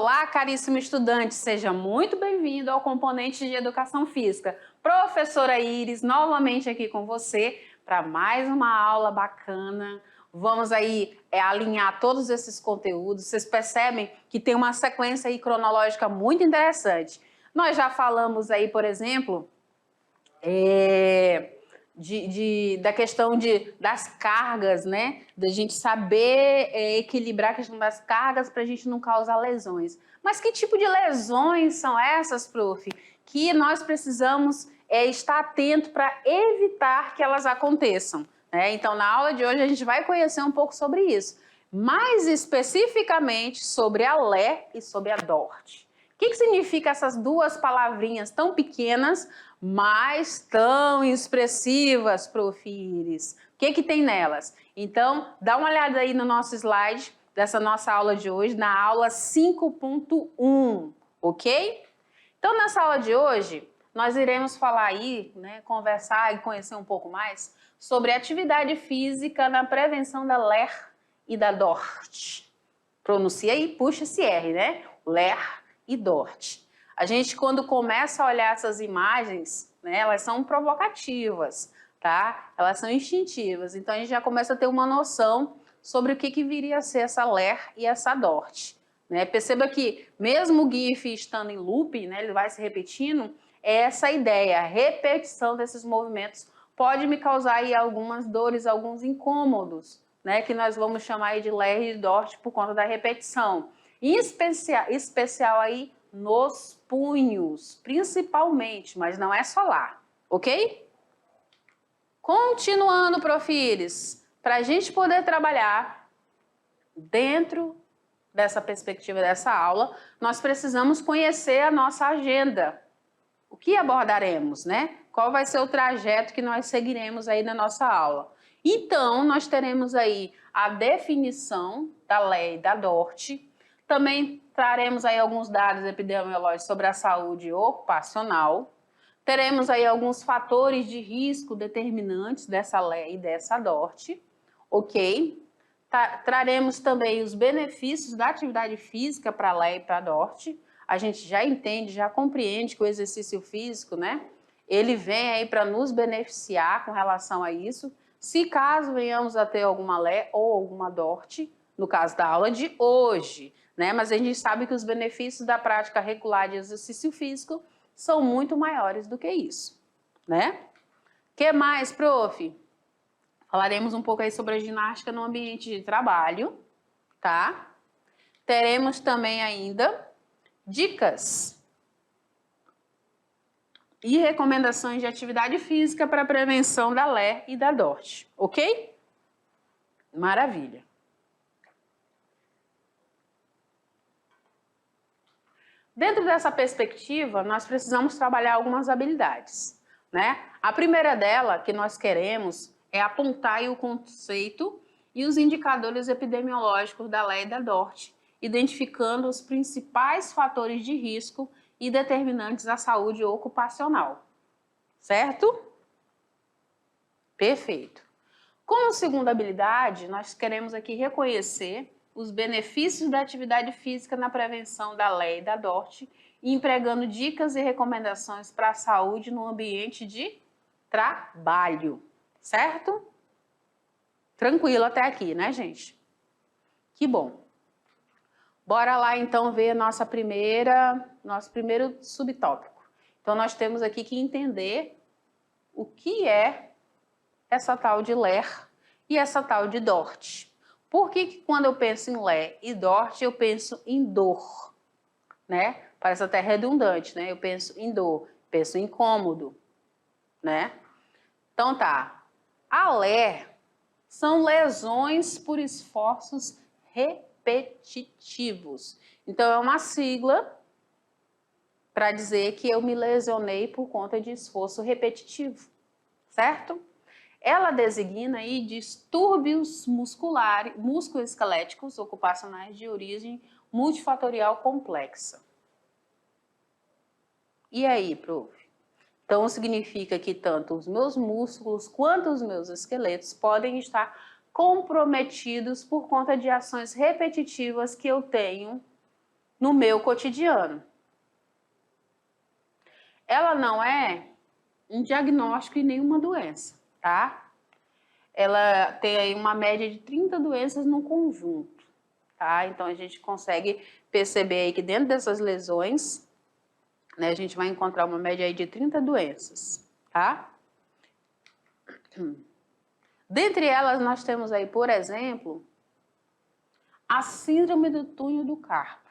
Olá, caríssimo estudante, seja muito bem-vindo ao Componente de Educação Física. Professora Iris, novamente aqui com você para mais uma aula bacana. Vamos aí alinhar todos esses conteúdos. Vocês percebem que tem uma sequência aí cronológica muito interessante. Nós já falamos aí, por exemplo, da questão das cargas, né? Da gente saber equilibrar a questão das cargas para a gente não causar lesões. Mas que tipo de lesões são essas, prof? Que nós precisamos estar atento para evitar que elas aconteçam, né? Então, na aula de hoje a gente vai conhecer um pouco sobre isso. Mais especificamente sobre a LE e sobre a DORT. O que significa essas duas palavrinhas tão pequenas, mas tão expressivas, prof. Iris? O que tem nelas? Então, dá uma olhada aí no nosso slide dessa nossa aula de hoje, na aula 5.1, ok? Então, nessa aula de hoje, nós iremos falar aí, né, conversar e conhecer um pouco mais sobre atividade física na prevenção da LER e da DORT. Pronuncia aí, puxa esse R, né? LER e DORT. A gente, quando começa a olhar essas imagens, né, elas são provocativas, tá? Elas são instintivas. Então, a gente já começa a ter uma noção sobre o que viria a ser essa LER e essa DORT. Né? Perceba que, mesmo o GIF estando em loop, né, ele vai se repetindo, é essa ideia, a repetição desses movimentos pode me causar aí algumas dores, alguns incômodos, né, que nós vamos chamar aí de LER e DORT por conta da repetição. Em especial aí nos punhos, principalmente, mas não é só lá, ok? Continuando, prof. Iris, para a gente poder trabalhar dentro dessa perspectiva dessa aula, nós precisamos conhecer a nossa agenda. O que abordaremos, né? Qual vai ser o trajeto que nós seguiremos aí na nossa aula? Então, nós teremos aí a definição da LE e da DORT. Também traremos aí alguns dados epidemiológicos sobre a saúde ocupacional. Teremos aí alguns fatores de risco determinantes dessa LE e dessa DORT, ok? Traremos também os benefícios da atividade física para a LE e para a DORT. A gente já entende, já compreende que o exercício físico, né, ele vem aí para nos beneficiar com relação a isso. Se caso venhamos a ter alguma LE ou alguma DORT, no caso da aula de hoje, né, mas a gente sabe que os benefícios da prática regular de exercício físico são muito maiores do que isso, né? Que mais, prof? Falaremos um pouco aí sobre a ginástica no ambiente de trabalho, tá? Teremos também ainda dicas e recomendações de atividade física para a prevenção da LER e da DORT, ok? Maravilha. Dentro dessa perspectiva, nós precisamos trabalhar algumas habilidades, né? A primeira dela que nós queremos é apontar o conceito e os indicadores epidemiológicos da LER e da DORT, identificando os principais fatores de risco e determinantes da saúde ocupacional, certo? Perfeito. Como segunda habilidade, nós queremos aqui reconhecer os benefícios da atividade física na prevenção da LER e da DORT, empregando dicas e recomendações para a saúde no ambiente de trabalho, certo? Tranquilo até aqui, né, gente? Que bom. Bora lá, então, ver nosso primeiro subtópico. Então, nós temos aqui que entender o que é essa tal de LER e essa tal de DORT. Por que quando eu penso em LER e DORT, eu penso em dor, né? Parece até redundante, né? Eu penso em dor, penso em incômodo, né? Então, tá. A LER são lesões por esforços repetitivos. Então, é uma sigla para dizer que eu me lesionei por conta de esforço repetitivo, certo? Ela designa aí distúrbios musculoesqueléticos ocupacionais de origem multifatorial complexa. E aí, prof? Então, significa que tanto os meus músculos quanto os meus esqueletos podem estar comprometidos por conta de ações repetitivas que eu tenho no meu cotidiano. Ela não é um diagnóstico de nenhuma doença, tá? Ela tem aí uma média de 30 doenças no conjunto, tá? Então a gente consegue perceber aí que dentro dessas lesões, né, a gente vai encontrar uma média aí de 30 doenças, tá? Dentre elas nós temos aí, por exemplo, a síndrome do túnel do carpo.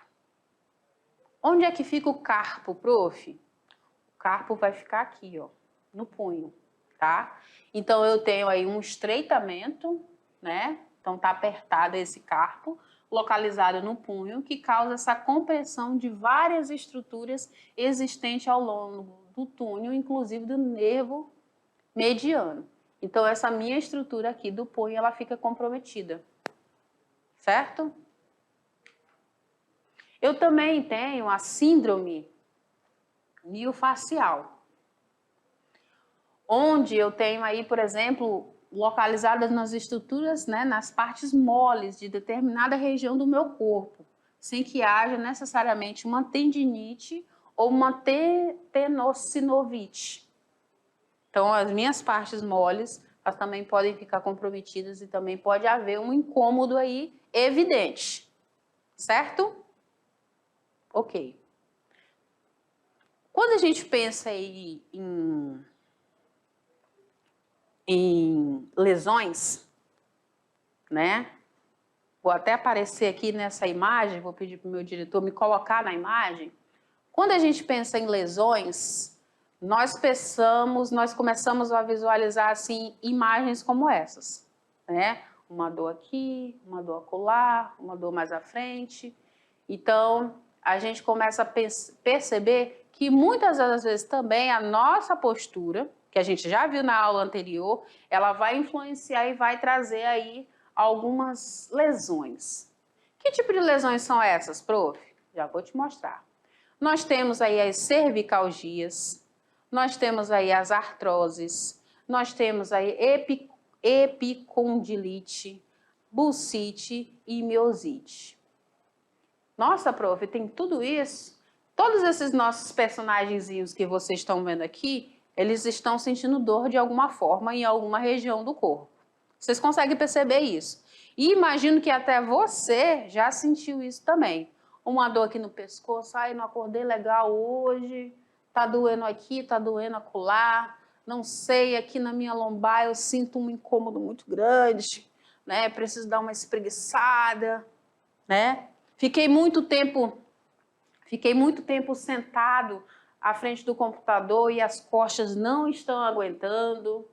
Onde é que fica o carpo, prof? O carpo vai ficar aqui, ó, no punho, tá? Então eu tenho aí um estreitamento, né? Então tá apertado esse carpo, localizado no punho, que causa essa compressão de várias estruturas existentes ao longo do túnel, inclusive do nervo mediano. Então essa minha estrutura aqui do punho, ela fica comprometida, certo? Eu também tenho a síndrome miofacial, onde eu tenho aí, por exemplo, localizadas nas estruturas, né, nas partes moles de determinada região do meu corpo, sem que haja necessariamente uma tendinite ou uma tenossinovite. Então, as minhas partes moles, elas também podem ficar comprometidas e também pode haver um incômodo aí evidente, certo? Ok. Quando a gente pensa aí em lesões, né? Vou até aparecer aqui nessa imagem, vou pedir para o meu diretor me colocar na imagem. Quando a gente pensa em lesões, nós começamos a visualizar assim imagens como essas, né? Uma dor aqui, uma dor acolá, uma dor mais à frente. Então, a gente começa a perceber que muitas das vezes também a nossa postura, que a gente já viu na aula anterior, ela vai influenciar e vai trazer aí algumas lesões. Que tipo de lesões são essas, prof? Já vou te mostrar. Nós temos aí as cervicalgias, nós temos aí as artroses, nós temos aí epicondilite, bursite e miosite. Nossa, prof, tem tudo isso? Todos esses nossos personagenzinhos que vocês estão vendo aqui, eles estão sentindo dor de alguma forma em alguma região do corpo. Vocês conseguem perceber isso? E imagino que até você já sentiu isso também. Uma dor aqui no pescoço, ai, não acordei legal hoje, tá doendo aqui, tá doendo acolá, não sei, aqui na minha lombar eu sinto um incômodo muito grande, né? Preciso dar uma espreguiçada, né? Fiquei muito tempo sentado à frente do computador e as costas não estão aguentando,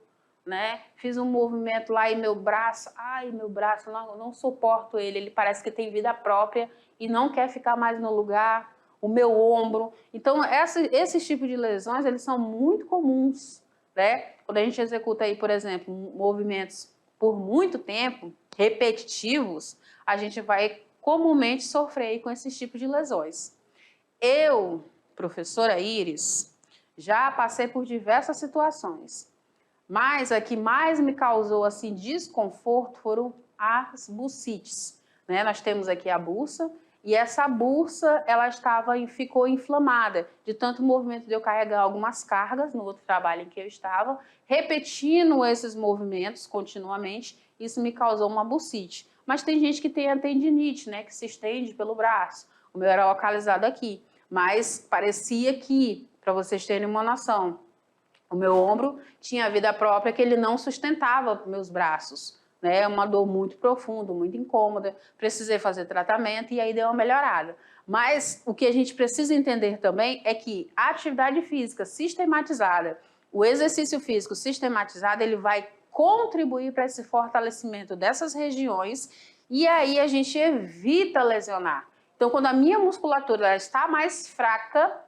né? Fiz um movimento lá e meu braço, não suporto ele, ele parece que tem vida própria e não quer ficar mais no lugar, o meu ombro. Então, esses tipos de lesões, eles são muito comuns, né? Quando a gente executa aí, por exemplo, movimentos por muito tempo, repetitivos, a gente vai comumente sofrer com esses tipos de lesões. Eu, professora Iris, já passei por diversas situações, mas a que mais me causou assim desconforto foram as bursites, né? Nós temos aqui a bursa e essa bursa ficou inflamada de tanto movimento de eu carregar algumas cargas no outro trabalho em que eu estava, repetindo esses movimentos continuamente, isso me causou uma bursite. Mas tem gente que tem a tendinite, né, que se estende pelo braço. O meu era localizado aqui, mas parecia que, para vocês terem uma noção, o meu ombro tinha vida própria que ele não sustentava meus braços, né? Uma dor muito profunda, muito incômoda. Precisei fazer tratamento e aí deu uma melhorada. Mas o que a gente precisa entender também é que a atividade física sistematizada, o exercício físico sistematizado, ele vai contribuir para esse fortalecimento dessas regiões e aí a gente evita lesionar. Então, quando a minha musculatura está mais fraca,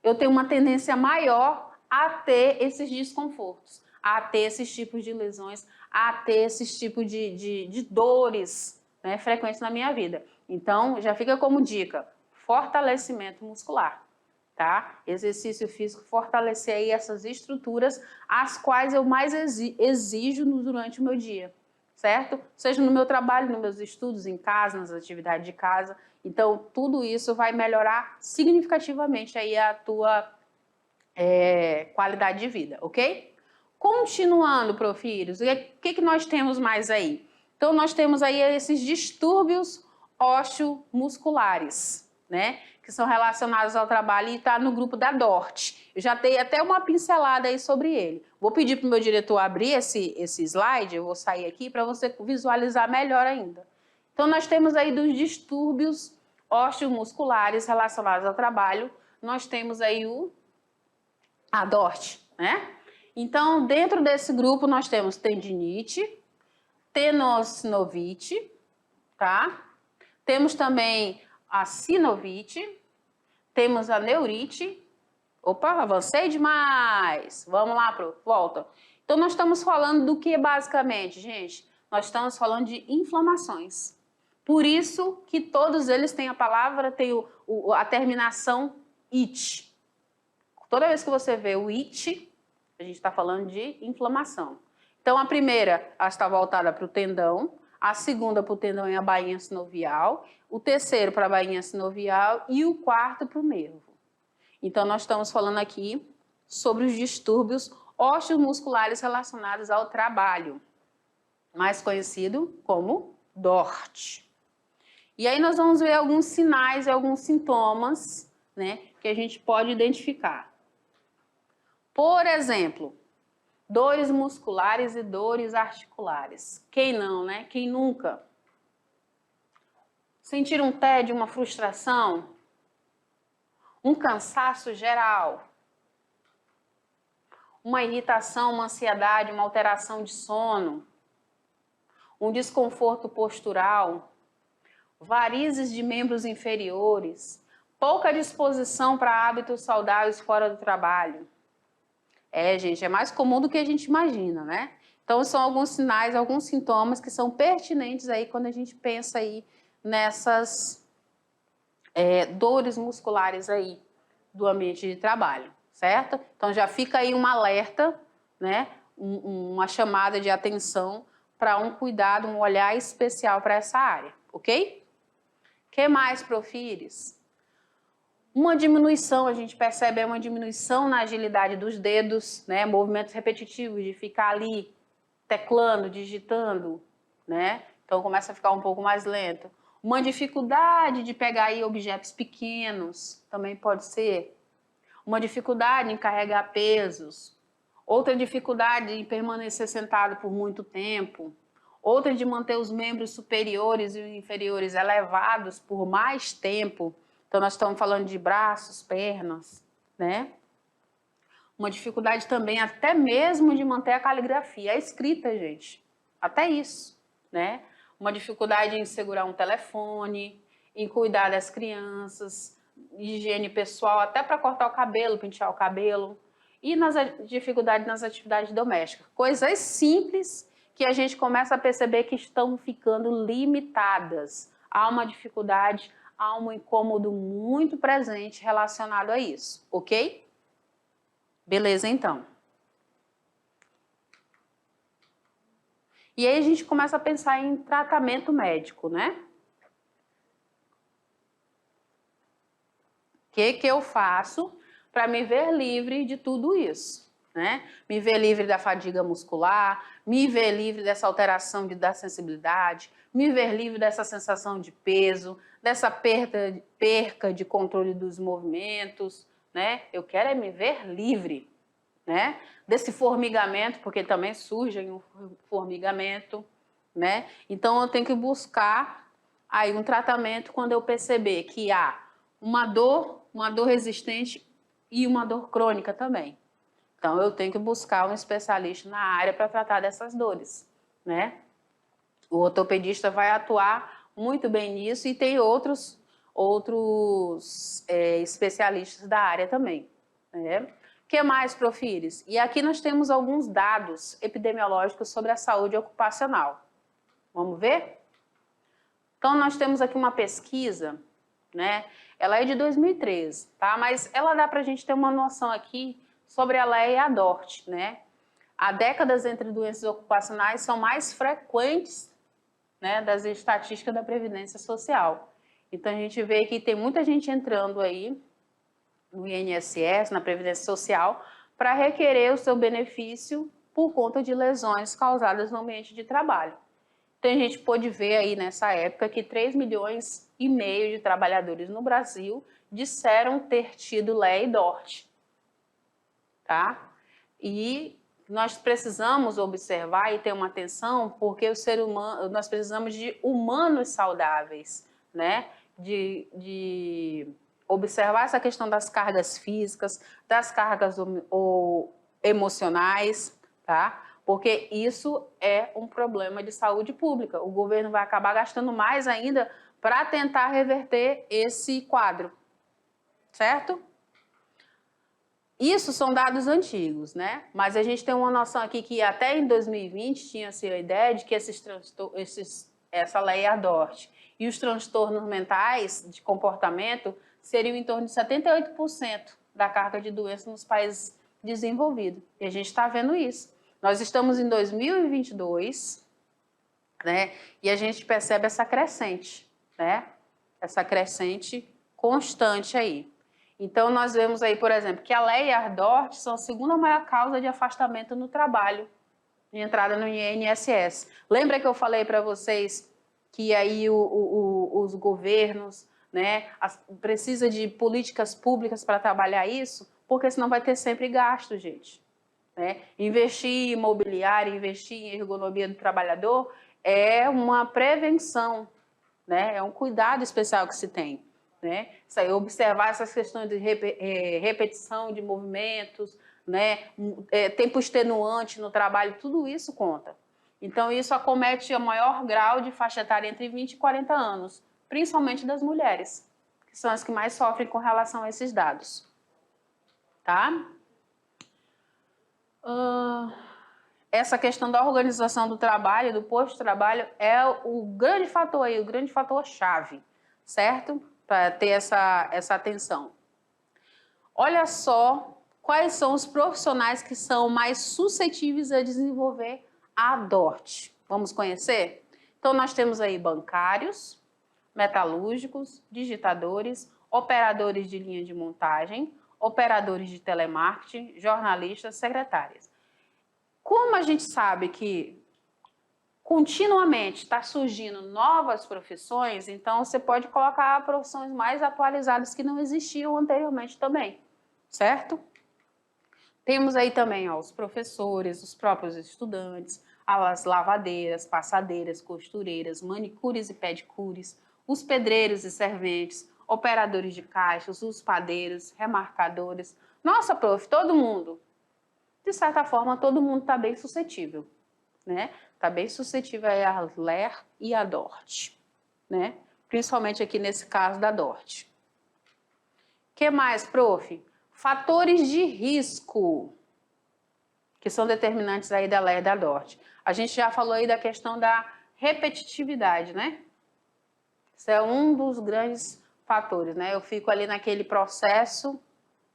eu tenho uma tendência maior a ter esses desconfortos, a ter esses tipos de lesões, a ter esses tipos de dores, né, frequentes na minha vida. Então, já fica como dica, fortalecimento muscular, tá? Exercício físico, fortalecer aí essas estruturas, as quais eu mais exijo durante o meu dia, certo? Seja no meu trabalho, nos meus estudos, em casa, nas atividades de casa. Então, tudo isso vai melhorar significativamente aí a tua qualidade de vida, ok? Continuando, Profírios, o que nós temos mais aí? Então, nós temos aí esses distúrbios osteomusculares, né? Que são relacionados ao trabalho e está no grupo da DORT. Eu já dei até uma pincelada aí sobre ele. Vou pedir para o meu diretor abrir esse slide, eu vou sair aqui para você visualizar melhor ainda. Então, nós temos aí dos distúrbios osteomusculares relacionados ao trabalho, nós temos aí a DORT, né? Então, dentro desse grupo, nós temos tendinite, tenossinovite, tá? Temos também a sinovite, temos a neurite. Opa, avancei demais. Vamos lá, volta. Então, nós estamos falando do que basicamente, gente? Nós estamos falando de inflamações. Por isso que todos eles têm a palavra, tem a terminação it. Toda vez que você vê o it, a gente está falando de inflamação. Então, a primeira está voltada para o tendão, a segunda para o tendão e a bainha sinovial, o terceiro para a bainha sinovial e o quarto para o nervo. Então, nós estamos falando aqui sobre os distúrbios osteomusculares relacionados ao trabalho, mais conhecido como DORT. E aí nós vamos ver alguns sinais e alguns sintomas, né, que a gente pode identificar. Por exemplo, dores musculares e dores articulares. Quem não, né? Quem nunca? Sentir um tédio, uma frustração, um cansaço geral, uma irritação, uma ansiedade, uma alteração de sono, um desconforto postural, varizes de membros inferiores, pouca disposição para hábitos saudáveis fora do trabalho. Gente, é mais comum do que a gente imagina, né? Então, são alguns sinais, alguns sintomas que são pertinentes aí quando a gente pensa aí nessas dores musculares aí do ambiente de trabalho, certo? Então, já fica aí um alerta, né? Uma chamada de atenção para um cuidado, um olhar especial para essa área, ok? O que mais, Profíris? Uma diminuição, a gente percebe uma diminuição na agilidade dos dedos, né? Movimentos repetitivos de ficar ali teclando, digitando, né? Então começa a ficar um pouco mais lento. Uma dificuldade de pegar aí objetos pequenos, também pode ser. Uma dificuldade em carregar pesos. Outra dificuldade em permanecer sentado por muito tempo. Outra de manter os membros superiores e inferiores elevados por mais tempo. Então, nós estamos falando de braços, pernas, né? Uma dificuldade também até mesmo de manter a caligrafia, a escrita, gente. Até isso, né? Uma dificuldade em segurar um telefone, em cuidar das crianças, higiene pessoal, até para cortar o cabelo, pentear o cabelo. E dificuldade nas atividades domésticas. Coisas simples que a gente começa a perceber que estão ficando limitadas. Há uma dificuldade, há um incômodo muito presente relacionado a isso, ok? Beleza, então. E aí a gente começa a pensar em tratamento médico, né? O que eu faço para me ver livre de tudo isso, né? Me ver livre da fadiga muscular, me ver livre dessa alteração da sensibilidade, me ver livre dessa sensação de peso, dessa perca de controle dos movimentos, né? Eu quero me ver livre, né? Desse formigamento, porque também surge um formigamento, né? Então eu tenho que buscar aí um tratamento quando eu perceber que há uma dor resistente e uma dor crônica também. Então eu tenho que buscar um especialista na área para tratar dessas dores, né? O ortopedista vai atuar muito bem nisso e tem outros especialistas da área também, né? O que mais, Profíris? E aqui nós temos alguns dados epidemiológicos sobre a saúde ocupacional. Vamos ver? Então, nós temos aqui uma pesquisa, né? Ela é de 2013, tá? Mas ela dá para a gente ter uma noção aqui sobre a LEA e a DORT, né? Há décadas entre doenças ocupacionais são mais frequentes, né, das estatísticas da Previdência Social. Então, a gente vê que tem muita gente entrando aí no INSS, na Previdência Social, para requerer o seu benefício por conta de lesões causadas no ambiente de trabalho. Então, a gente pôde ver aí nessa época que 3,5 milhões de trabalhadores no Brasil disseram ter tido LEA e DORT, tá? E nós precisamos observar e ter uma atenção, porque o ser humano, nós precisamos de humanos saudáveis, né? De observar essa questão das cargas físicas, das cargas emocionais, tá? Porque isso é um problema de saúde pública. O governo vai acabar gastando mais ainda para tentar reverter esse quadro, certo? Isso são dados antigos, né? Mas a gente tem uma noção aqui que até em 2020 tinha-se a ideia de que essa lei é a DORT e os transtornos mentais de comportamento seriam em torno de 78% da carga de doença nos países desenvolvidos. E a gente está vendo isso. Nós estamos em 2022, né? E a gente percebe essa crescente, né? Essa crescente constante aí. Então, nós vemos aí, por exemplo, que a LEA e a DORT são a segunda maior causa de afastamento no trabalho, de entrada no INSS. Lembra que eu falei para vocês que aí os governos, né, precisa de políticas públicas para trabalhar isso? Porque senão vai ter sempre gasto, gente. Né? Investir em imobiliário, investir em ergonomia do trabalhador é uma prevenção, né? É um cuidado especial que se tem. Né? Isso aí, observar essas questões de repetição de movimentos, né? Tempo extenuante no trabalho, tudo isso conta. Então, isso acomete o maior grau de faixa etária entre 20 e 40 anos, principalmente das mulheres, que são as que mais sofrem com relação a esses dados. Tá? Essa questão da organização do trabalho, do posto de trabalho, é o grande fator aí, o grande fator chave, certo? Para ter essa atenção. Olha só quais são os profissionais que são mais suscetíveis a desenvolver a DORT. Vamos conhecer? Então, nós temos aí bancários, metalúrgicos, digitadores, operadores de linha de montagem, operadores de telemarketing, jornalistas, secretárias. Como a gente sabe que continuamente está surgindo novas profissões, então você pode colocar profissões mais atualizadas que não existiam anteriormente também, certo? Temos aí também ó, os professores, os próprios estudantes, as lavadeiras, passadeiras, costureiras, manicures e pedicures, os pedreiros e serventes, operadores de caixas, os padeiros, remarcadores. Nossa, prof, todo mundo. De certa forma, todo mundo está bem suscetível, né? Está bem suscetível a LER e a DORT, né? Principalmente aqui nesse caso da DORT. O que mais, prof? Fatores de risco, que são determinantes aí da LER e da DORT. A gente já falou aí da questão da repetitividade, né? Isso é um dos grandes fatores, né? Eu fico ali naquele processo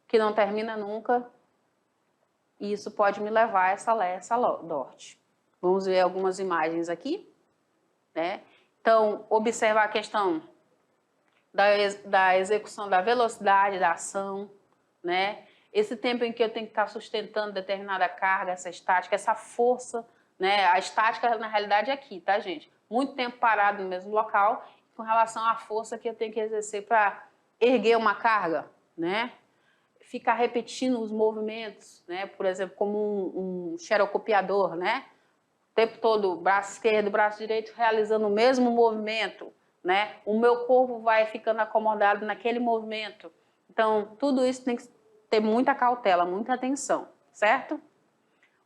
que não termina nunca, e isso pode me levar a essa LER, essa DORT. Vamos ver algumas imagens aqui, né? Então, observar a questão da execução, da velocidade da ação, né? Esse tempo em que eu tenho que estar sustentando determinada carga, essa estática, essa força, né? A estática, na realidade, é aqui, tá, gente? Muito tempo parado no mesmo local, com relação à força que eu tenho que exercer para erguer uma carga, né? Ficar repetindo os movimentos, né? Por exemplo, como um xerocopiador, né? O tempo todo, braço esquerdo, braço direito, realizando o mesmo movimento, né? O meu corpo vai ficando acomodado naquele movimento. Então, tudo isso tem que ter muita cautela, muita atenção, certo?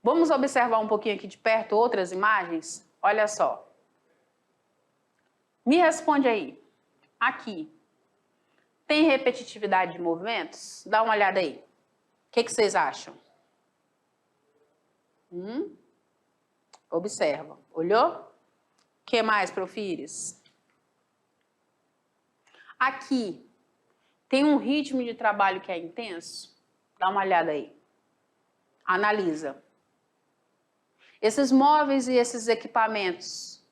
Vamos observar um pouquinho aqui de perto outras imagens? Olha só. Me responde aí. Aqui. Tem repetitividade de movimentos? Dá uma olhada aí. O que vocês acham? Observa. Olhou? O que mais, Profires? Aqui. Tem um ritmo de trabalho que é intenso? Dá uma olhada aí. Analisa. Esses móveis e esses equipamentos,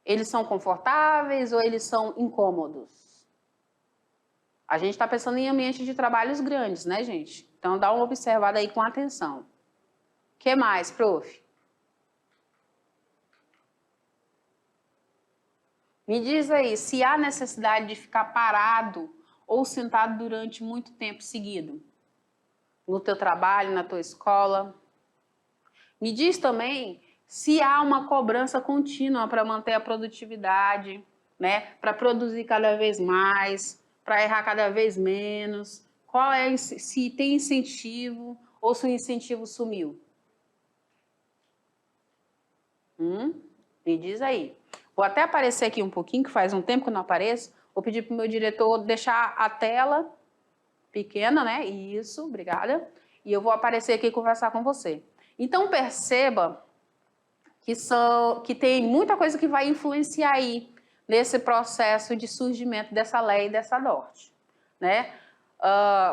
eles são confortáveis ou eles são incômodos? A gente está pensando em ambiente de trabalhos grandes, né, gente? Então, dá uma observada aí com atenção. O que mais, prof? Me diz aí, se há necessidade de ficar parado ou sentado durante muito tempo seguido? No teu trabalho, na tua escola? Me diz também se há uma cobrança contínua para manter a produtividade, né? Para produzir cada vez mais, para errar cada vez menos. Qual é, se tem incentivo ou se o incentivo sumiu? Me diz aí. Vou até aparecer aqui um pouquinho, que faz um tempo que eu não apareço. Vou pedir para o meu diretor deixar a tela pequena, né? Isso, obrigada. E eu vou aparecer aqui e conversar com você. Então, perceba que tem muita coisa que vai influenciar aí nesse processo de surgimento dessa lei e dessa norte, né?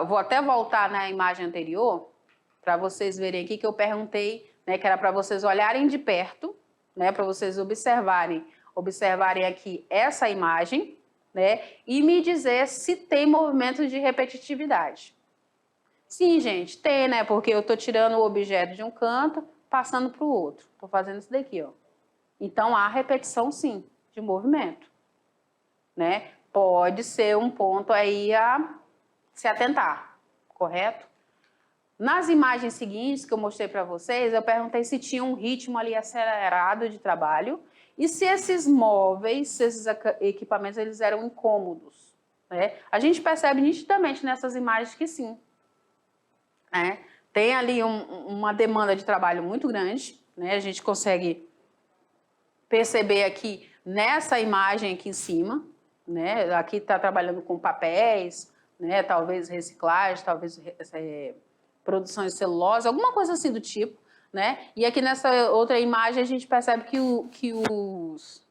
Vou até voltar na imagem anterior para vocês verem aqui que eu perguntei, né, que era para vocês olharem de perto, né, para vocês observarem aqui essa imagem, né, e me dizer se tem movimentos de repetitividade. Sim, gente, tem, né, porque eu estou tirando o objeto de um canto, passando para o outro. Estou fazendo isso daqui, ó. Então, há repetição, sim, de movimento, né? Pode ser um ponto aí a se atentar, correto? Nas imagens seguintes que eu mostrei para vocês, eu perguntei se tinha um ritmo ali acelerado de trabalho e se esses móveis, se esses equipamentos, eles eram incômodos, né? A gente percebe nitidamente nessas imagens que sim, né? Tem ali uma demanda de trabalho muito grande, né? A gente consegue perceber aqui nessa imagem aqui em cima, né? Aqui está trabalhando com papéis, né? Talvez reciclagem, talvez produção de celulose, alguma coisa assim do tipo, né? E aqui nessa outra imagem a gente percebe que os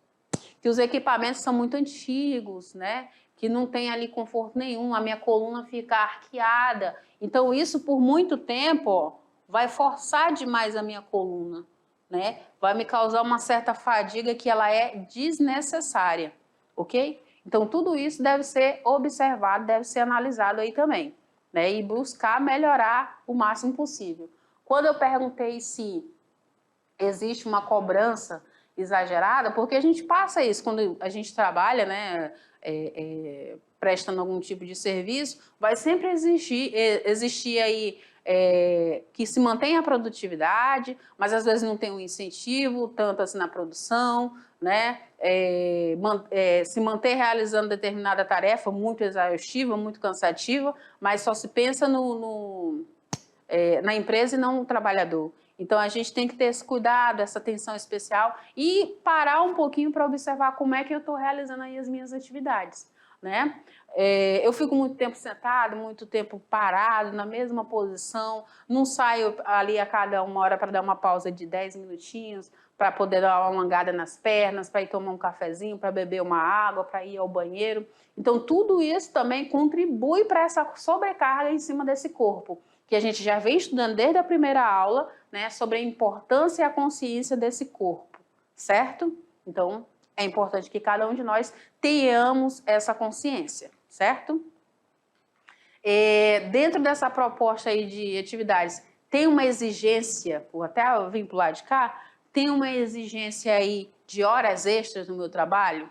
equipamentos são muito antigos, né? Que não tem ali conforto nenhum, a minha coluna fica arqueada. Então isso por muito tempo, ó, vai forçar demais a minha coluna, né? Vai me causar uma certa fadiga que ela é desnecessária, ok? Então tudo isso deve ser observado, deve ser analisado aí também, né? E buscar melhorar o máximo possível. Quando eu perguntei se existe uma cobrança exagerada, porque a gente passa isso quando a gente trabalha, né, prestando algum tipo de serviço, vai sempre existir aí que se mantenha a produtividade, mas às vezes não tem um incentivo, tanto assim na produção, né, se manter realizando determinada tarefa muito exaustiva, muito cansativa, mas só se pensa na empresa e não no trabalhador. Então, a gente tem que ter esse cuidado, essa atenção especial e parar um pouquinho para observar como é que eu estou realizando aí as minhas atividades, né? Eu fico muito tempo sentado, muito tempo parado, na mesma posição, não saio ali a cada uma hora para dar uma pausa de 10 minutinhos, para poder dar uma alongada nas pernas, para ir tomar um cafezinho, para beber uma água, para ir ao banheiro. Então, tudo isso também contribui para essa sobrecarga em cima desse corpo, que a gente já vem estudando desde a primeira aula, né, sobre a importância e a consciência desse corpo, certo? Então, é importante que cada um de nós tenhamos essa consciência, certo? Dentro dessa proposta aí de atividades, tem uma exigência, vou até vir para o lado de cá, tem uma exigência aí de horas extras no meu trabalho?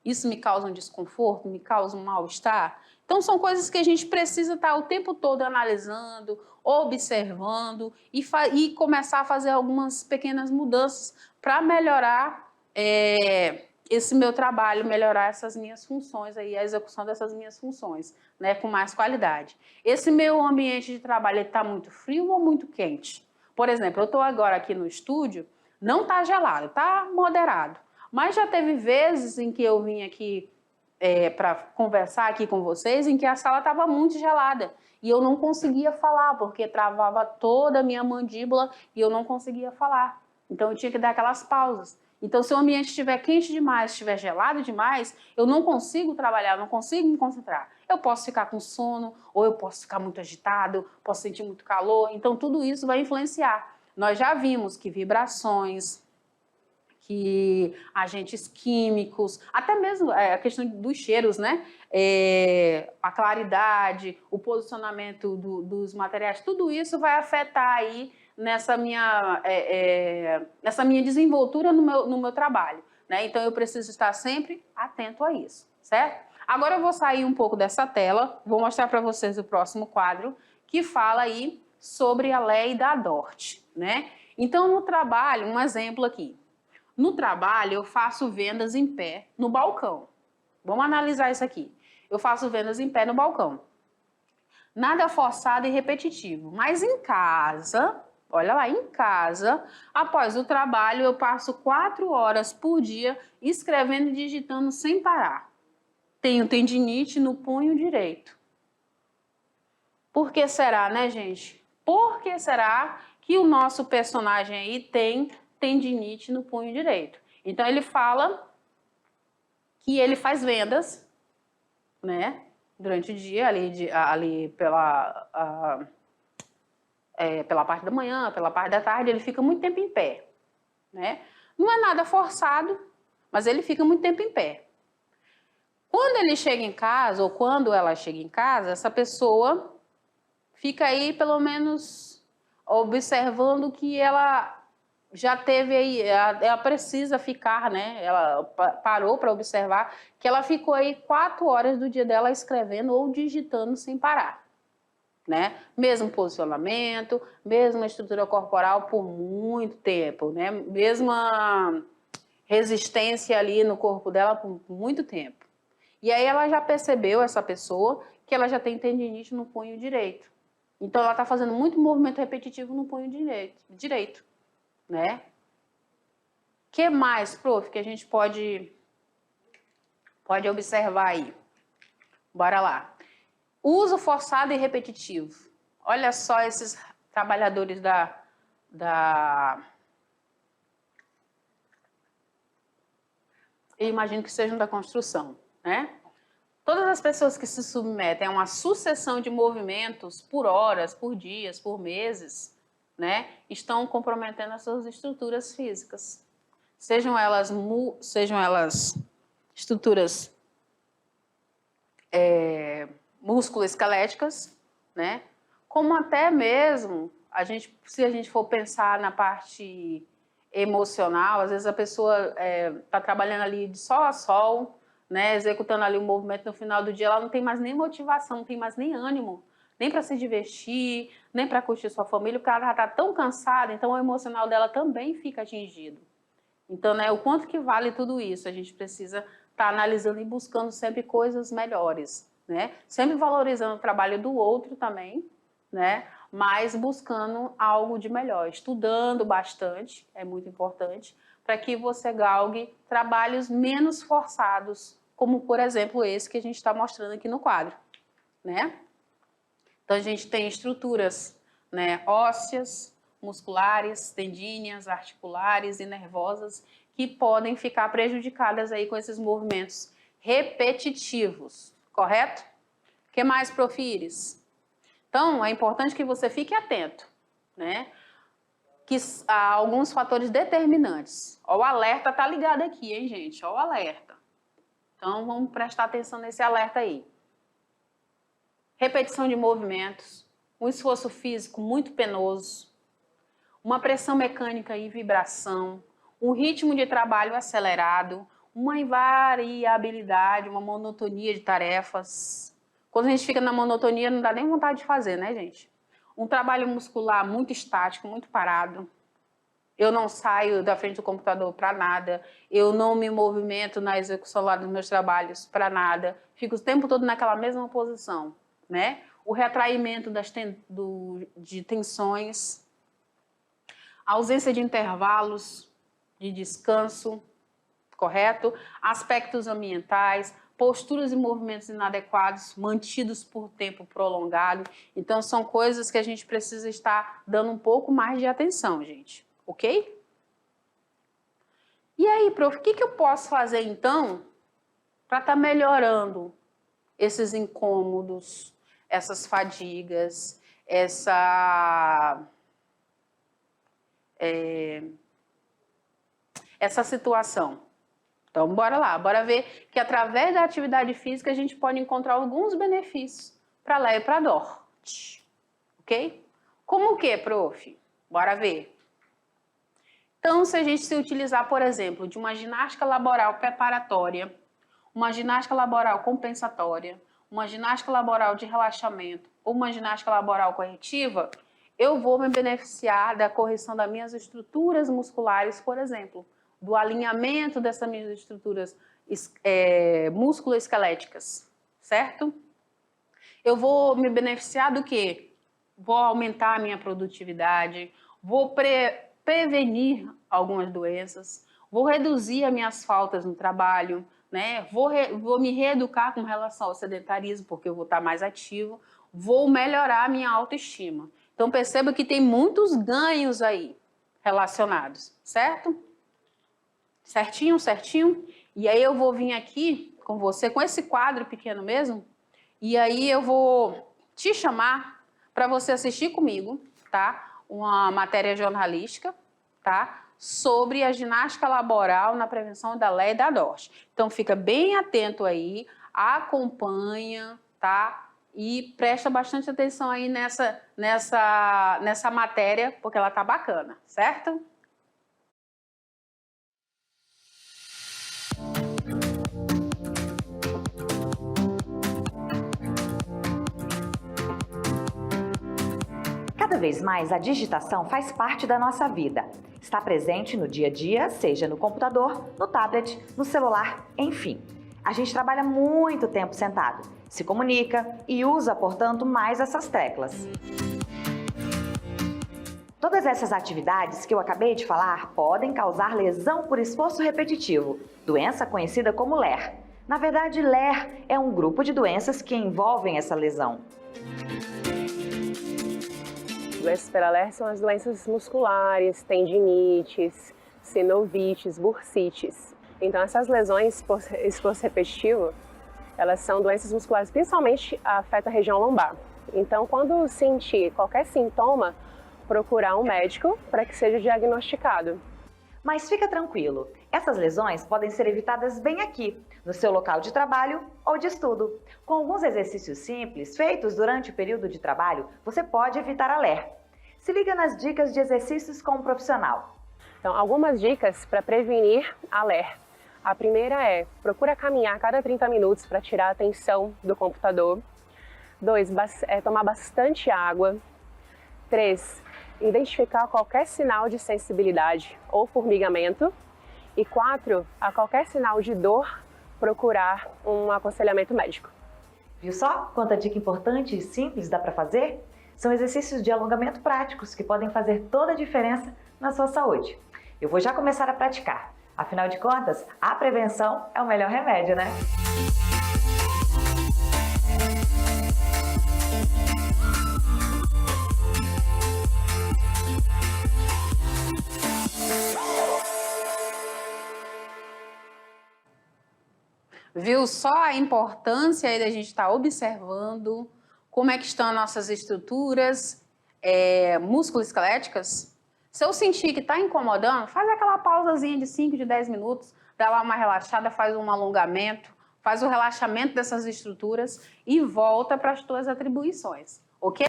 Isso me causa um desconforto, me causa um mal-estar? Então, são coisas que a gente precisa estar o tempo todo analisando, observando e começar a fazer algumas pequenas mudanças para melhorar esse meu trabalho, melhorar essas minhas funções, aí, a execução dessas minhas funções, né, com mais qualidade. Esse meu ambiente de trabalho está muito frio ou muito quente? Por exemplo, eu estou agora aqui no estúdio, não está gelado, está moderado. Mas já teve vezes em que eu vim aqui para conversar aqui com vocês, em que a sala estava muito gelada e eu não conseguia falar, porque travava toda a minha mandíbula e eu não conseguia falar. Então eu tinha que dar aquelas pausas. Então, se o ambiente estiver quente demais, estiver gelado demais, eu não consigo trabalhar, não consigo me concentrar. Eu posso ficar com sono, ou eu posso ficar muito agitado, posso sentir muito calor. Então, tudo isso vai influenciar. Nós já vimos que vibrações, que agentes químicos, até mesmo a questão dos cheiros, né? A claridade, o posicionamento dos materiais, tudo isso vai afetar aí nessa minha desenvoltura no meu trabalho, né? Então eu preciso estar sempre atento a isso, certo? Agora eu vou sair um pouco dessa tela, vou mostrar para vocês o próximo quadro, que fala aí sobre a lei da Dort, né? Então no trabalho, um exemplo aqui. No trabalho, eu faço vendas em pé no balcão. Vamos analisar isso aqui. Eu faço vendas em pé no balcão. Nada forçado e repetitivo. Mas em casa, olha lá, em casa, após o trabalho, eu passo 4 horas por dia escrevendo e digitando sem parar. Tenho tendinite no punho direito. Por que será, né, gente? Por que será que o nosso personagem aí tem tendinite no punho direito? Então ele fala que ele faz vendas, né, durante o dia, ali pela parte da manhã, pela parte da tarde, ele fica muito tempo em pé, né? Não é nada forçado, mas ele fica muito tempo em pé. Quando ele chega em casa, ou quando ela chega em casa, essa pessoa fica aí, pelo menos, observando que ela já teve aí, ela precisa ficar, né? Ela parou para observar que ela ficou aí 4 horas do dia dela escrevendo ou digitando sem parar, né? Mesmo posicionamento, mesma estrutura corporal por muito tempo, né? Mesma resistência ali no corpo dela por muito tempo. E aí ela já percebeu, essa pessoa, que ela já tem tendinite no punho direito. Então ela está fazendo muito movimento repetitivo no punho direito, né? Que mais, prof, que a gente pode observar aí? Bora lá. Uso forçado e repetitivo. Olha só esses trabalhadores eu imagino que sejam da construção, né? Todas as pessoas que se submetem a uma sucessão de movimentos por horas, por dias, por meses, né, estão comprometendo as suas estruturas físicas. Sejam elas estruturas musculoesqueléticas, né, como até mesmo, se a gente for pensar na parte emocional, às vezes a pessoa está trabalhando ali de sol a sol, né, executando ali o movimento, no final do dia ela não tem mais nem motivação, não tem mais nem ânimo, nem para se divertir, nem para curtir sua família, porque ela já está tão cansada, então o emocional dela também fica atingido. Então, né, o quanto que vale tudo isso? A gente precisa estar analisando e buscando sempre coisas melhores, né? Sempre valorizando o trabalho do outro também, né? Mas buscando algo de melhor, estudando bastante, é muito importante, para que você galgue trabalhos menos forçados, como, por exemplo, esse que a gente está mostrando aqui no quadro, né? Então, a gente tem estruturas, né, ósseas, musculares, tendíneas, articulares e nervosas que podem ficar prejudicadas aí com esses movimentos repetitivos, correto? O que mais, Profires? Então, é importante que você fique atento, né? Que há alguns fatores determinantes. Ó, o alerta tá ligado aqui, hein, gente? Ó, o alerta. Então, vamos prestar atenção nesse alerta aí. Repetição de movimentos, um esforço físico muito penoso, uma pressão mecânica e vibração, um ritmo de trabalho acelerado, uma invariabilidade, uma monotonia de tarefas. Quando a gente fica na monotonia, não dá nem vontade de fazer, né, gente? Um trabalho muscular muito estático, muito parado. Eu não saio da frente do computador para nada, eu não me movimento na execução lá dos meus trabalhos para nada, fico o tempo todo naquela mesma posição, né? O retraimento de tensões, a ausência de intervalos de descanso, correto? Aspectos ambientais, posturas e movimentos inadequados, mantidos por tempo prolongado. Então, são coisas que a gente precisa estar dando um pouco mais de atenção, gente. Ok? E aí, prof, o que eu posso fazer, então, para estar melhorando esses incômodos, essas fadigas, essa situação? Então, bora lá, bora ver que através da atividade física a gente pode encontrar alguns benefícios para lá e para dor. Ok? Como o que, prof? Bora ver. Então, se a gente se utilizar, por exemplo, de uma ginástica laboral preparatória, uma ginástica laboral compensatória, uma ginástica laboral de relaxamento ou uma ginástica laboral corretiva, eu vou me beneficiar da correção das minhas estruturas musculares, por exemplo, do alinhamento dessas minhas estruturas musculoesqueléticas, certo? Eu vou me beneficiar do quê? Vou aumentar a minha produtividade, vou prevenir algumas doenças, vou reduzir as minhas faltas no trabalho, né? Vou me reeducar com relação ao sedentarismo, porque eu vou estar mais ativo, vou melhorar a minha autoestima. Então perceba que tem muitos ganhos aí relacionados, certo? Certinho, certinho? E aí eu vou vir aqui com você, com esse quadro pequeno mesmo, e aí eu vou te chamar para você assistir comigo, tá? Uma matéria jornalística, tá? Sobre a ginástica laboral na prevenção da LEA e da DORT. Então fica bem atento aí, acompanha, tá? E presta bastante atenção aí nessa matéria, porque ela tá bacana, certo? Cada vez mais a digitação faz parte da nossa vida. Está presente no dia a dia, seja no computador, no tablet, no celular, enfim. A gente trabalha muito tempo sentado, se comunica e usa, portanto, mais essas teclas. Todas essas atividades que eu acabei de falar podem causar lesão por esforço repetitivo, doença conhecida como LER. Na verdade, LER é um grupo de doenças que envolvem essa lesão. Doenças pela LER são as doenças musculares, tendinites, sinovites, bursites. Então essas lesões por esforço repetitivo, elas são doenças musculares, principalmente afetam a região lombar. Então quando sentir qualquer sintoma, procurar um médico para que seja diagnosticado. Mas fica tranquilo, essas lesões podem ser evitadas bem aqui, no seu local de trabalho ou de estudo. Com alguns exercícios simples, feitos durante o período de trabalho, você pode evitar a LER. Se liga nas dicas de exercícios com um profissional. Então, algumas dicas para prevenir a LER. A primeira é, procura caminhar a cada 30 minutos para tirar a atenção do computador. 2, tomar bastante água. 3, identificar qualquer sinal de sensibilidade ou formigamento. E 4, a qualquer sinal de dor, procurar um aconselhamento médico. Viu só quanta dica importante e simples dá para fazer? São exercícios de alongamento práticos que podem fazer toda a diferença na sua saúde. Eu vou já começar a praticar. Afinal de contas, a prevenção é o melhor remédio, né? Viu só a importância aí da gente estar observando como é que estão as nossas estruturas musculoesqueléticas? Se eu sentir que está incomodando, faz aquela pausazinha de 5, de 10 minutos, dá lá uma relaxada, faz um alongamento, faz o relaxamento dessas estruturas e volta para as tuas atribuições, ok?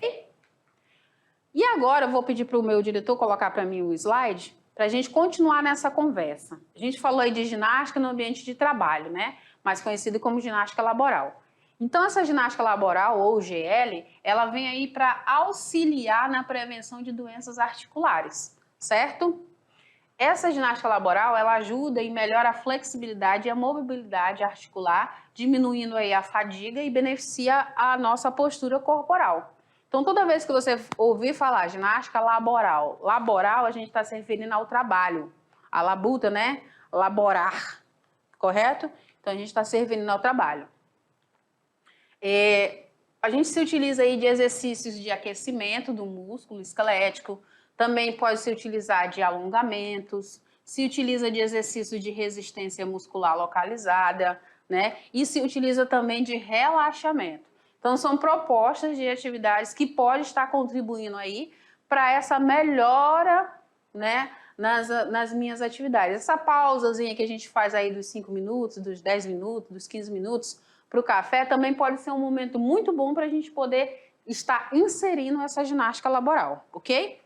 E agora eu vou pedir para o meu diretor colocar para mim o slide para a gente continuar nessa conversa. A gente falou aí de ginástica no ambiente de trabalho, né? Mais conhecido como ginástica laboral. Então, essa ginástica laboral, ou GL, ela vem aí para auxiliar na prevenção de doenças articulares, certo? Essa ginástica laboral, ela ajuda e melhora a flexibilidade e a mobilidade articular, diminuindo aí a fadiga e beneficia a nossa postura corporal. Então, toda vez que você ouvir falar ginástica laboral, laboral a gente está se referindo ao trabalho, a labuta, né? Laborar, correto? Então, a gente está se referindo ao trabalho. A gente se utiliza aí de exercícios de aquecimento do músculo esquelético, também pode se utilizar de alongamentos, se utiliza de exercícios de resistência muscular localizada, né? E se utiliza também de relaxamento. Então, são propostas de atividades que podem estar contribuindo aí para essa melhora, né, nas minhas atividades. Essa pausazinha que a gente faz aí dos 5 minutos, dos 10 minutos, dos 15 minutos para o café também pode ser um momento muito bom para a gente poder estar inserindo essa ginástica laboral, ok?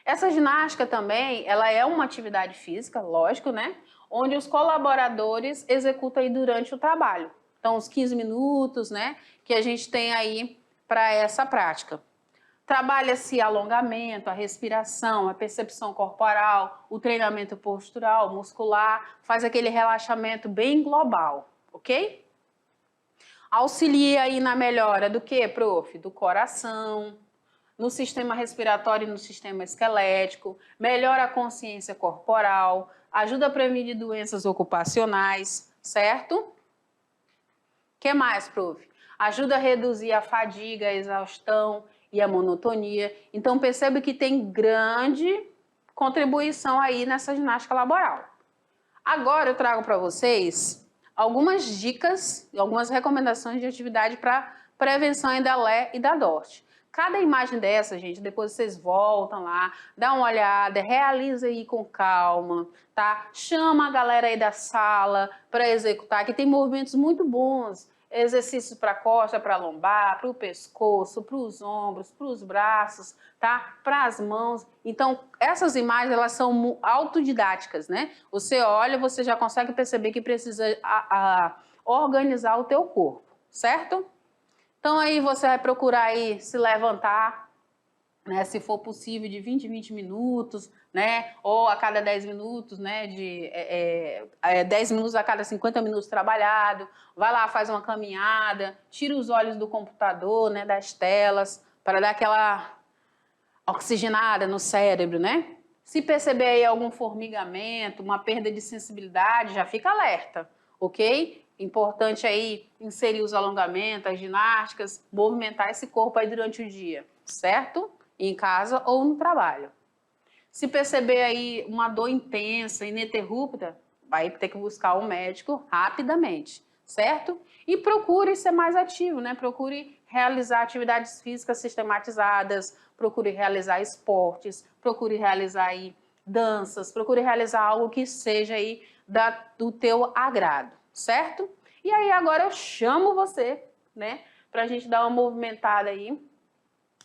Essa ginástica também, ela é uma atividade física, lógico, né? Onde os colaboradores executam aí durante o trabalho. Então, os 15 minutos, né, que a gente tem aí para essa prática. Trabalha-se alongamento, a respiração, a percepção corporal, o treinamento postural, muscular, faz aquele relaxamento bem global, ok? Auxilia aí na melhora do que, prof? Do coração, no sistema respiratório e no sistema esquelético, melhora a consciência corporal, ajuda a prevenir doenças ocupacionais, certo? O que mais, prof? Ajuda a reduzir a fadiga, a exaustão e a monotonia. Então, percebe que tem grande contribuição aí nessa ginástica laboral. Agora eu trago para vocês algumas dicas e algumas recomendações de atividade para prevenção da LE e da DORT. Cada imagem dessa, gente, depois vocês voltam lá, dá uma olhada, realiza aí com calma, tá? Chama a galera aí da sala para executar, que tem movimentos muito bons. Exercícios para a costa, para a lombar, para o pescoço, para os ombros, para os braços, tá? Para as mãos. Então, essas imagens, elas são autodidáticas, né? Você olha, você já consegue perceber que precisa organizar o teu corpo, certo? Então, aí você vai procurar aí se levantar, né? Se for possível, de 20 em 20 minutos, né? Ou a cada 10 minutos, né? 10 minutos a cada 50 minutos trabalhado. Vai lá, faz uma caminhada, tira os olhos do computador, né? Das telas, para dar aquela oxigenada no cérebro, né? Se perceber aí algum formigamento, uma perda de sensibilidade, já fica alerta, ok? Importante aí inserir os alongamentos, as ginásticas, movimentar esse corpo aí durante o dia, certo? Em casa ou no trabalho. Se perceber aí uma dor intensa, ininterrupta, vai ter que buscar um médico rapidamente, certo? E procure ser mais ativo, né? Procure realizar atividades físicas sistematizadas, procure realizar esportes, procure realizar aí danças, procure realizar algo que seja aí do teu agrado, certo? E aí agora eu chamo você, né? Pra gente dar uma movimentada aí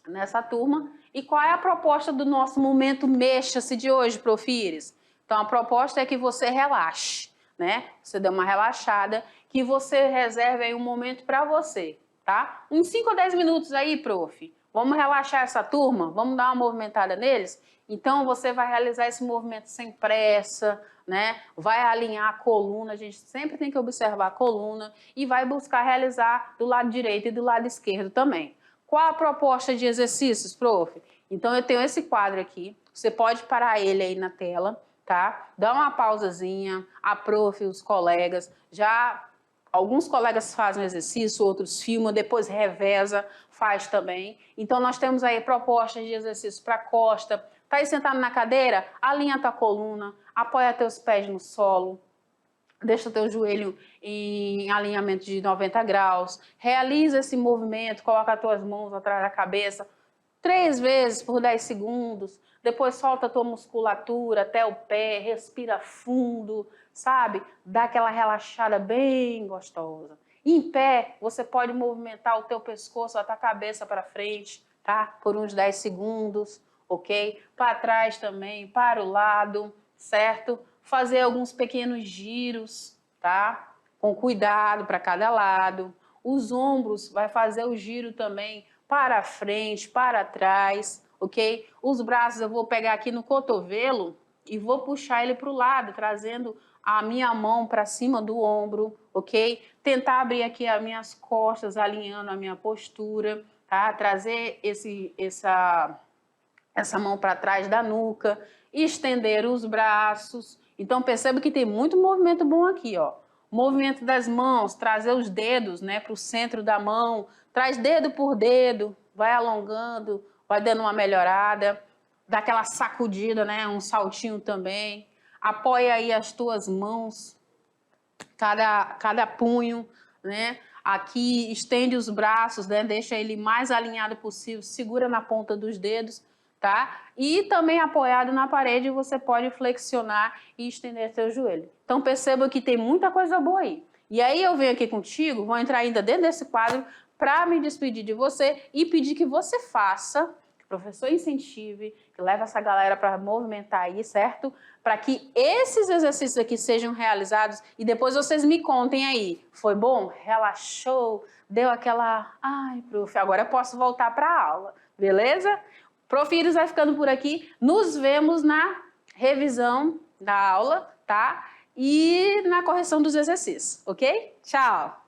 nessa turma. E qual é a proposta do nosso momento Mexa-se de hoje, Profires? Então, a proposta é que você relaxe, né? Você dê uma relaxada, que você reserve aí um momento para você, tá? Uns 5 ou 10 minutos aí, prof. Vamos relaxar essa turma? Vamos dar uma movimentada neles? Então, você vai realizar esse movimento sem pressa, né? Vai alinhar a coluna, a gente sempre tem que observar a coluna e vai buscar realizar do lado direito e do lado esquerdo também. Qual a proposta de exercícios, prof? Então, eu tenho esse quadro aqui, você pode parar ele aí na tela, tá? Dá uma pausazinha, a prof, os colegas, alguns colegas fazem o exercício, outros filmam, depois reveza, faz também. Então, nós temos aí propostas de exercício para costa. Tá aí sentado na cadeira? Alinha a tua coluna, apoia teus pés no solo, deixa o teu joelho em alinhamento de 90 graus, realiza esse movimento, coloca as tuas mãos atrás da cabeça, 3 vezes por 10 segundos, depois solta a tua musculatura até o pé, respira fundo, sabe? Dá aquela relaxada bem gostosa. Em pé, você pode movimentar o teu pescoço, a tua cabeça para frente, tá? Por uns 10 segundos, ok? Para trás também, para o lado, certo? Fazer alguns pequenos giros, tá? Com cuidado para cada lado. Os ombros, vai fazer o giro também para frente, para trás, ok? Os braços eu vou pegar aqui no cotovelo e vou puxar ele para o lado, trazendo a minha mão para cima do ombro, ok? Tentar abrir aqui as minhas costas, alinhando a minha postura, tá? Trazer essa mão para trás da nuca, estender os braços. Então, perceba que tem muito movimento bom aqui, ó. Movimento das mãos, trazer os dedos, né, para o centro da mão, traz dedo por dedo, vai alongando, vai dando uma melhorada, dá aquela sacudida, né, um saltinho também. Apoia aí as tuas mãos, cada punho, né, aqui estende os braços, né, deixa ele mais alinhado possível, segura na ponta dos dedos, tá? E também apoiado na parede, você pode flexionar e estender seu joelho. Então perceba que tem muita coisa boa aí. E aí eu venho aqui contigo, vou entrar ainda dentro desse quadro para me despedir de você e pedir que você faça, que o professor incentive, que leve essa galera para movimentar aí, certo? Para que esses exercícios aqui sejam realizados e depois vocês me contem aí. Foi bom? Relaxou? Deu aquela... Ai, prof, agora eu posso voltar para a aula, beleza? Prof. Iris vai ficando por aqui. Nos vemos na revisão da aula, tá? E na correção dos exercícios, ok? Tchau!